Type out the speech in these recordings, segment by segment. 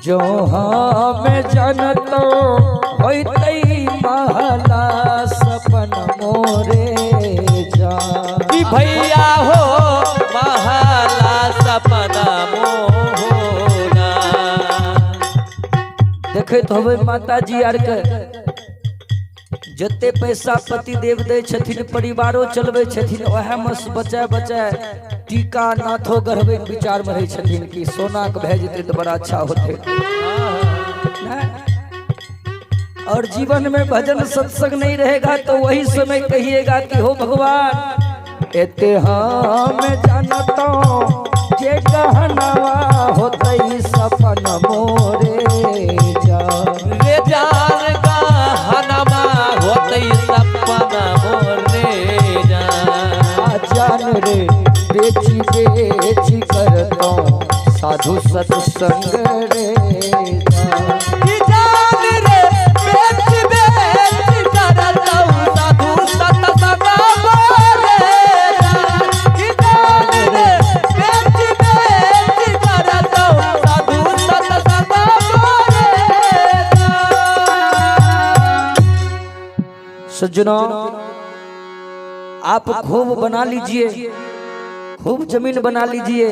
जो हम जानतो होइतई महला सपन मोरे जा कि भैया हो महला सपना मोहना। देखे तो हवे माता जी आर के जते पैसा पति देव दे छथिन परिवारो चलबे छथिन ओहे मस बचाए बचाए टीका नाथो गढ़बे विचार में रहे छथिन कि सोना के भे जेते तो बड़ा अच्छा होते। और जीवन में भजन सत्संग नहीं रहेगा तो वही समय कहिएगा कि हो भगवान एते हम जानतो जे कहनावा होतई सपन मोरे जा रे जान का हनमा होतई सपना मोरे जा। जान रे बेची बेची करतो साधु सत्संग रे कि जान रे बेची बेची करतो साधु सत्संग मोरे जा। कि जान रे बेची बेची करतो साधु सत्संग मोरे जा। सज्जनों आप खूब बना लीजिए, खूब जमीन बना लीजिए,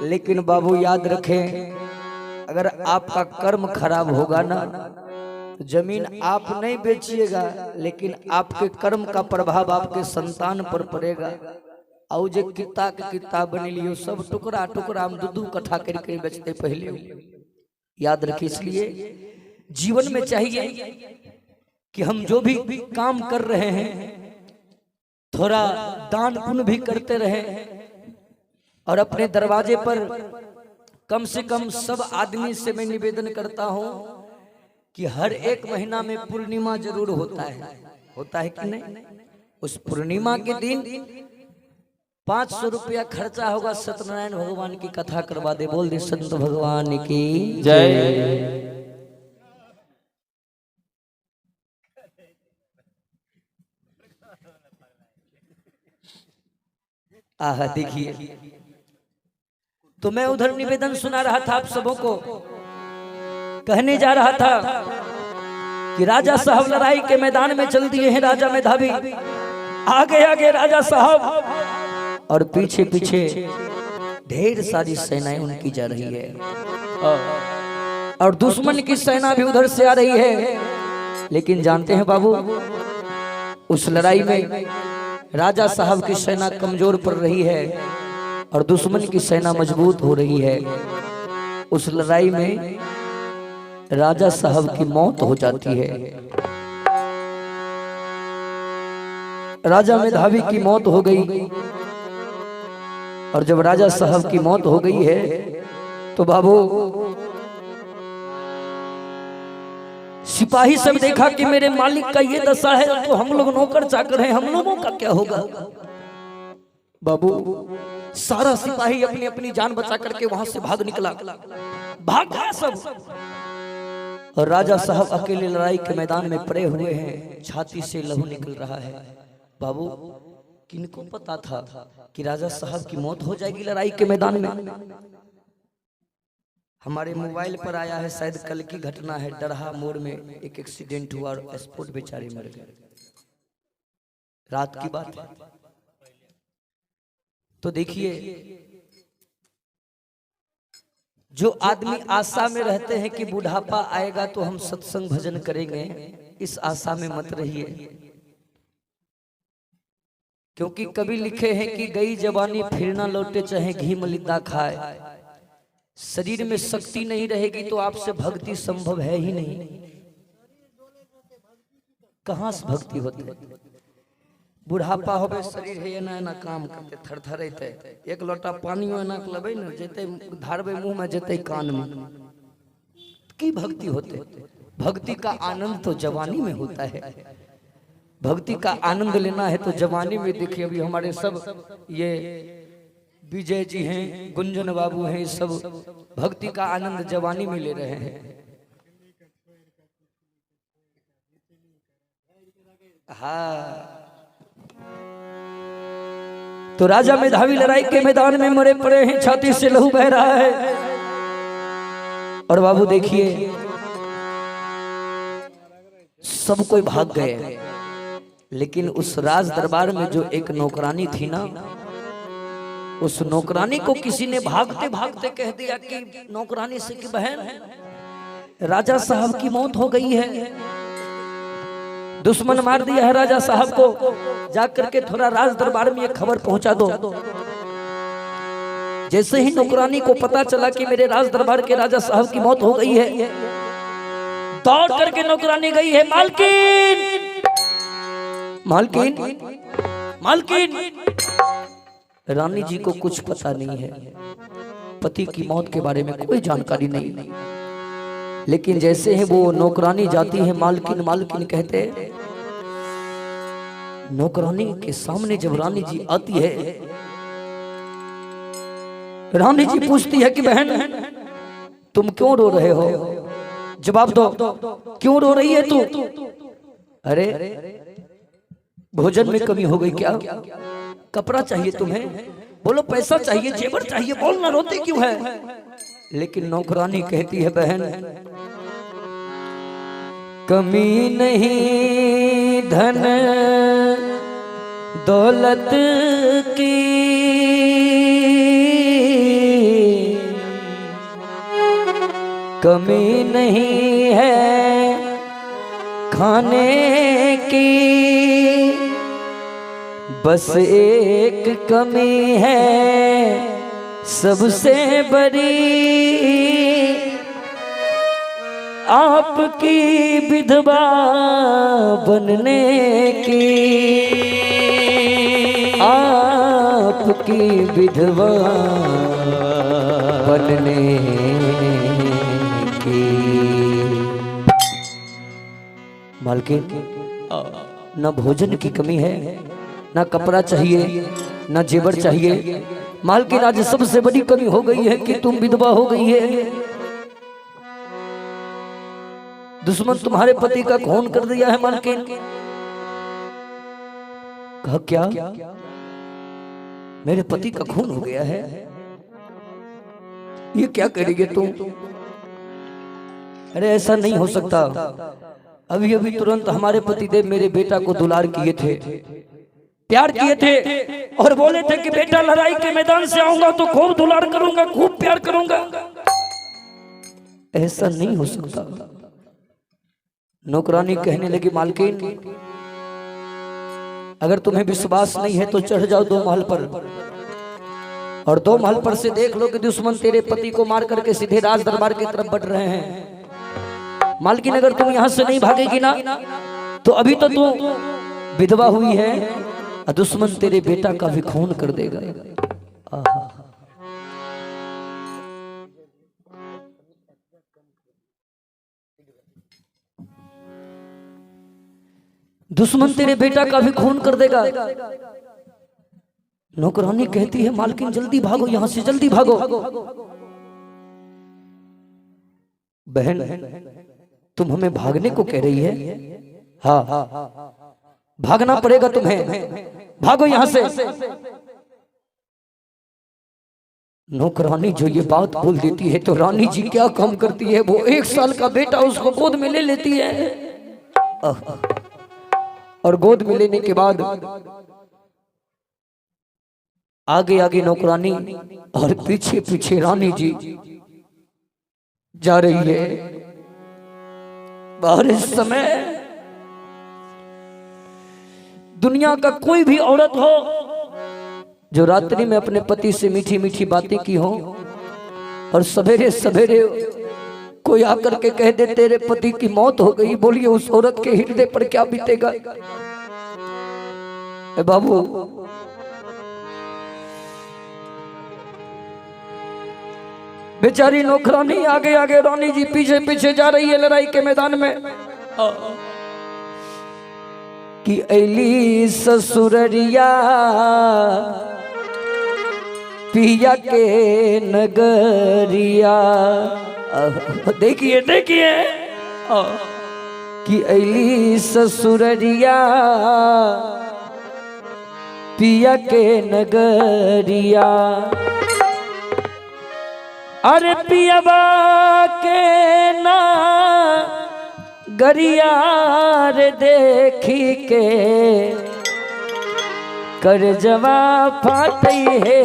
लेकिन बाबू याद रखें अगर आपका कर्म खराब होगा ना तो जमीन आप नहीं बेचिएगा लेकिन आपके कर्म का प्रभाव आपके संतान पर पड़ेगा। और जो किता के किताब बनी लियो सब टुकड़ा टुकड़ा हम दू कट्ठा करके बेचते पहले। याद रखिए इसलिए जीवन में चाहिए कि हम जो भी काम कर रहे हैं थोड़ा दान पुण्य भी करते रहे और अपने दरवाजे पर कम से कम सब आदमी से मैं निवेदन करता हूं कि हर एक महीना में पूर्णिमा जरूर होता है कि नहीं। उस पूर्णिमा के दिन 500 रुपया खर्चा होगा, सत्यनारायण भगवान की कथा करवा दे। बोल दे संत भगवान की जय। आह देखिए तो मैं उधर निवेदन सुना रहा था आप सबों को, कहने जा रहा था कि राजा साहब लड़ाई के मैदान में चल दिए हैं। राजा मेधावी आगे आगे राजा साहब और पीछे पीछे ढेर सारी सेनाएं उनकी जा रही है और दुश्मन की सेना भी उधर से आ रही है। लेकिन जानते हैं बाबू उस लड़ाई में राजा साहब की सेना कमजोर पड़ रही है और दुश्मन की सेना मजबूत हो रही है। उस लड़ाई में राजा साहब की मौत हो जाती है। राजा मेधावी की मौत हो गई और जब राजा साहब की मौत हो गई है तो बाबू सिपाही सब देखा कि मेरे मालिक का ये दशा है तो हम लोग नौकर चाकर हैं, हम लोगों का क्या होगा। बाबू सारा सिपाही अपनी अपनी जान बचा करके वहां से भाग निकला, भाग गया सब। और राजा साहब अकेले लड़ाई के मैदान में पड़े हुए हैं, छाती से लहू निकल रहा है। बाबू किनको पता था कि राजा साहब की मौत हो जाएगी लड़ाई के मैदान में। हमारे मोबाइल पर आया है, शायद कल की घटना है, डरहा मोड़ में एक एक्सीडेंट हुआ और स्पोर्ट बेचारे मर गए, रात की बात है। तो देखिए जो आदमी आशा में रहते हैं कि बुढ़ापा आएगा तो हम सत्संग भजन करेंगे, इस आशा में मत रहिए, क्योंकि कभी लिखे हैं कि गई जवानी फिर ना लौटे चाहे घी मलिदा खाए। शरीर में शक्ति नहीं रहेगी तो आपसे भक्ति संभव है ही नहीं। कहां से भक्ति होती है। बुढ़ापा होवे शरीर है ना ना काम करते थरथरते, एक लोटा पानी ना लेबे ना जेते धारबे मुंह में जेते कान में, की भक्ति होते। भक्ति का आनंद तो जवानी में होता है। भक्ति का आनंद लेना है तो जवानी में। देखिए अभी हमारे सब ये विजय जी हैं, गुंजन बाबू हैं, सब भक्ति का आनंद जवानी में ले रहे हैं। हाँ तो राजा मेधावी लड़ाई के मैदान में मरे पड़े हैं, छाती से लहू बह रहा है। और बाबू देखिए सब कोई भाग गए, लेकिन उस राज दरबार में जो एक नौकरानी थी ना, उस नौकरानी को किसी ने भागते भागते कह दिया कि नौकरानी से कि बहन राजा साहब की मौत हो गई है, दुश्मन मार दिया है राजा साहब को, जाकर के थोड़ा राज दरबार में एक खबर पहुंचा दो। जैसे ही नौकरानी को पता चला कि मेरे राज दरबार के राजा साहब की मौत हो गई है, दौड़ करके नौकरानी गई है, मालकिन मालकिन मालकिन। रानी जी को कुछ पता नहीं है, पति की मौत के बारे में कोई जानकारी नहीं, लेकिन जैसे ही वो नौकरानी जाती है मालकिन मालकिन कहते, नौकरानी के सामने जब रानी जी आती है, रानी जी पूछती है कि बहन तुम क्यों रो रहे हो, जवाब दो, क्यों रो रही है तू? अरे भोजन में कमी हो गई क्या, कपड़ा चाहिए तुम्हें, बोलो पैसा चाहिए, जेवर चाहिए, बोलना रोती क्यों है? लेकिन नौकरानी कहती है बहन कमी नहीं धन दौलत की, कमी नहीं है खाने की, बस एक कमी है सबसे बड़ी, आपकी विधवा बनने की, आपकी विधवा बनने की। मालकिन न भोजन की कमी है, ना कपड़ा चाहिए, ना जेवर चाहिए, मालकिन आज सबसे बड़ी कमी हो गई है कि तुम विधवा हो गई है, दुश्मन तुम्हारे पति का खून कर दिया है। मालकिन कहा क्या, मेरे पति का खून हो गया है, ये क्या करेंगे तुम? अरे ऐसा नहीं हो सकता, अभी अभी तुरंत हमारे पतिदेव मेरे बेटा को दुलार किए थे, प्यार किए थे, और बोले थे कि बेटा लड़ाई के मैदान से आऊंगा तो खूब दुलार करूंगा, खूब प्यार करूंगा। ऐसा नहीं हो सकता। नौकरानी कहने लगी मालकिन अगर तुम्हें विश्वास नहीं है तो चढ़ जाओ 2 महल पर, और 2 महल पर से देख लो कि दुश्मन तेरे पति को मार करके सीधे राज दरबार की तरफ बढ़ रहे हैं। मालकिन अगर तुम यहां से नहीं भागेगी ना तो अभी तो तू विधवा हुई है और दुश्मन तेरे बेटा का भी खून कर देगा। दुश्मन तेरे बेटा का भी खून कर देगा। नौकरानी कहती है मालकिन जल्दी भागो यहां से, जल्दी भागो। बहन तुम हमें भागने को कह रही है? हाँ भागना पड़ेगा तुम्हें, भागो यहां से। नौकरानी जो ये बात बोल देती है तो रानी जी क्या काम करती है, वो 1 साल का बेटा उसको गोद में ले लेती है, और गोद में लेने के बाद आगे आगे नौकरानी और पीछे पीछे रानी जी जा रही है। बाहर इस समय दुनिया का कोई भी औरत हो जो रात्रि में अपने पति से मीठी मीठी बातें की हो और सवेरे सवेरे कोई आकर के कह दे तेरे पति की मौत हो गई, बोलिए उस औरत के हृदय पर क्या बीतेगा। बाबू बेचारी नौकरानी आगे आगे, रानी जी पीछे पीछे जा रही है लड़ाई के मैदान में। कि ऐली ससुररिया पिया के नगरिया, देखिए देखिए कि ऐली ससुररिया पिया के नगरिया, अरे पियाबा के गरियार देखी के कर जवा फाटई है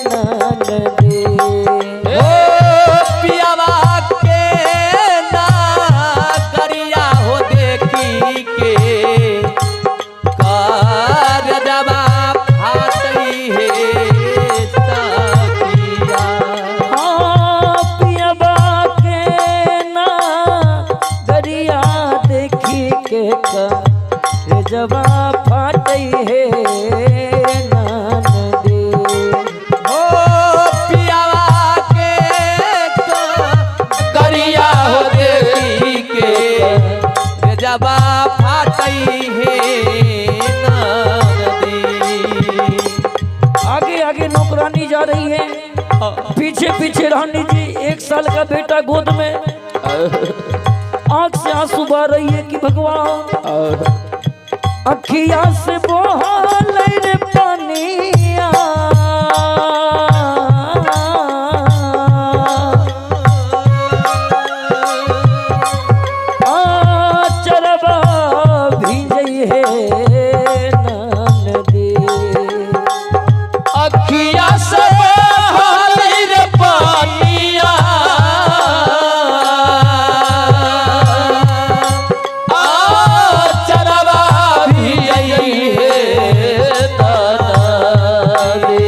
ननदे। ओ पियावा के ना करिया हो देखी के कर जवा फाटई है सखिया। हाँ पियावा के ना गरिया देखी के कर जवा फाटई है ननदे। ओ पियावा के करिया हो देखी के जबा फाटई है ननदी। आगे आगे नौकरानी जा रही है, पीछे पीछे रानी जी 1 साल का बेटा गोद में, आंख से आंसू बह रही है कि भगवान अखिया से बहाल रे पानिया। चरबा भीजई है ननदे। अखिया से बहाल रे पानिया चरवा भी यही है ननदी।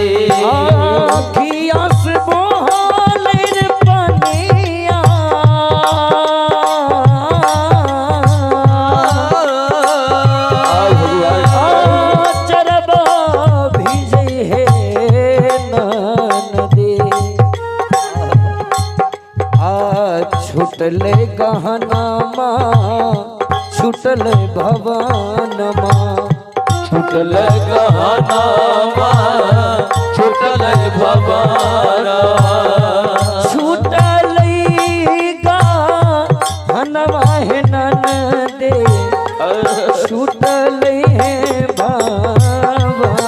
अखिया से बहाल रे पानिया चरबा भीजई है ननदे। छुटले गहना माँ छुटल भवन माँ। छुटल गहना छुटल भवन छूटल गहनवा है ननदे। छूटल है भवनमा।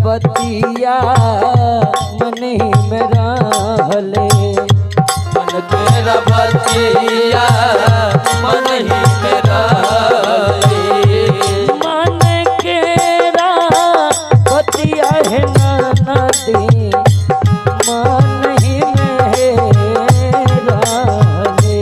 बतिया मन ही में रहले, मन तेरा बतिया मन ही में रहले, मन केरा बतिया है नदी मन ही में रहले।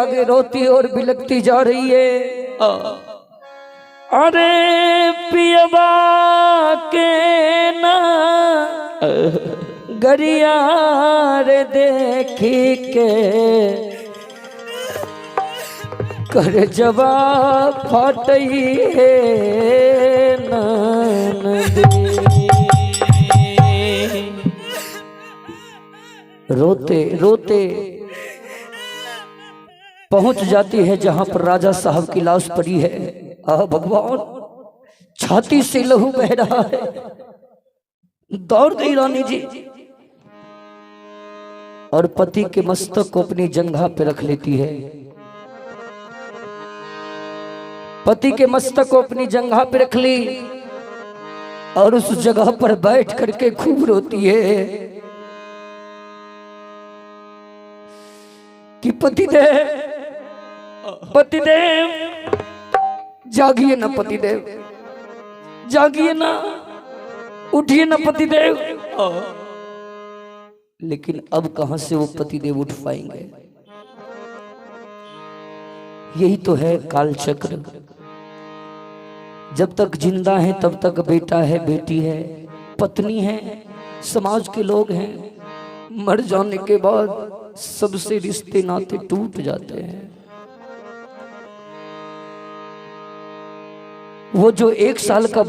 आगे रोती और बिलखती जा रही है। अरे पियबा के ना गरियार देखी के कर जवा फाटई है ननदी। रोते रोते पहुंच जाती है जहां पर राजा साहब की लाश पड़ी है। भगवान, छाती से लहू बह रहा है। दौड़ गई रानी जी और पति के मस्तक को अपनी जंघा पे रख लेती है। पति के मस्तक को अपनी जंघा पे रख ली और उस जगह पर बैठ करके खूब रोती है कि पतिदेव, पतिदेव जागिए ना, पतिदेव जागिए ना, उठिए ना पतिदेव। लेकिन अब कहां से वो पतिदेव उठ पाएंगे? यही तो है कालचक्र। जब तक जिंदा है तब तक बेटा है, बेटी है, पत्नी है, समाज के लोग हैं। मर जाने के बाद सबसे रिश्ते नाते टूट जाते हैं। वो जो 1 साल का